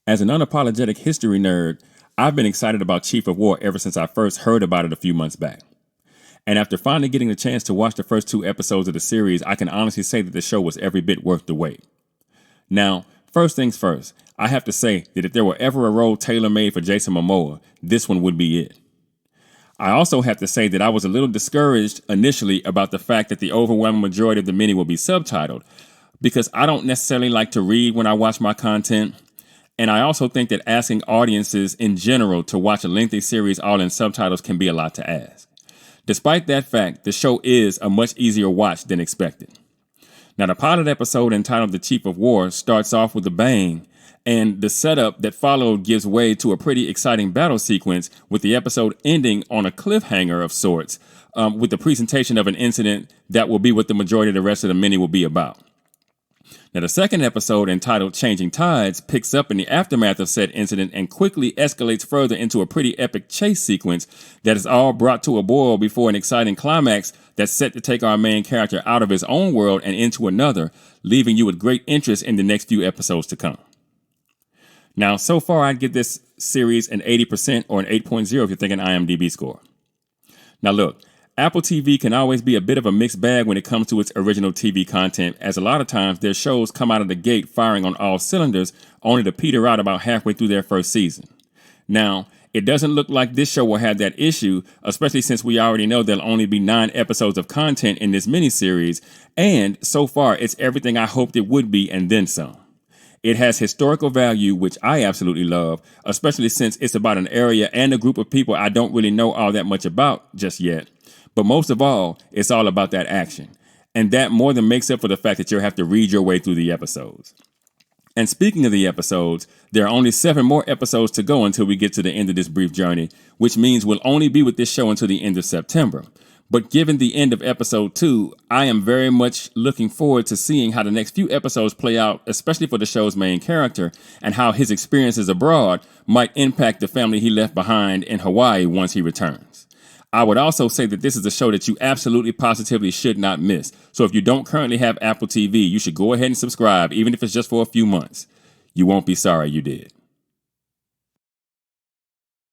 As an unapologetic history nerd, I've been excited about Chief of War ever since I first heard about it a few months back. And after finally getting the chance to watch the first 2 episodes of the series, I can honestly say that the show was every bit worth the wait. Now, first things first, I have to say that if there were ever a role tailor-made for Jason Momoa, this one would be it. I also have to say that I was a little discouraged initially about the fact that the overwhelming majority of the mini will be subtitled, because I don't necessarily like to read when I watch my content, and I also think that asking audiences in general to watch a lengthy series all in subtitles can be a lot to ask. Despite that fact, the show is a much easier watch than expected. Now, the pilot episode entitled The Chief of War starts off with a bang, and the setup that followed gives way to a pretty exciting battle sequence, with the episode ending on a cliffhanger of sorts, with the presentation of an incident that will be what the majority of the rest of the mini will be about. Now, the second episode, entitled Changing Tides, picks up in the aftermath of said incident and quickly escalates further into a pretty epic chase sequence that is all brought to a boil before an exciting climax that's set to take our main character out of his own world and into another, leaving you with great interest in the next few episodes to come. Now, so far, I'd give this series an 80% or an 8.0 if you're thinking IMDb score. Now, look, Apple TV can always be a bit of a mixed bag when it comes to its original TV content, as a lot of times their shows come out of the gate firing on all cylinders, only to peter out about halfway through their first season. Now, it doesn't look like this show will have that issue, especially since we already know there'll only be 9 episodes of content in this miniseries, and so far it's everything I hoped it would be and then some. It has historical value, which I absolutely love, especially since it's about an area and a group of people I don't really know all that much about just yet. But most of all, it's all about that action. And that more than makes up for the fact that you'll have to read your way through the episodes. And speaking of the episodes, there are only 7 more episodes to go until we get to the end of this brief journey, which means we'll only be with this show until the end of September. But given the end of episode 2, I am very much looking forward to seeing how the next few episodes play out, especially for the show's main character, and how his experiences abroad might impact the family he left behind in Hawaii once he returns. I would also say that this is a show that you absolutely positively should not miss. So if you don't currently have Apple TV, you should go ahead and subscribe, even if it's just for a few months. You won't be sorry you did.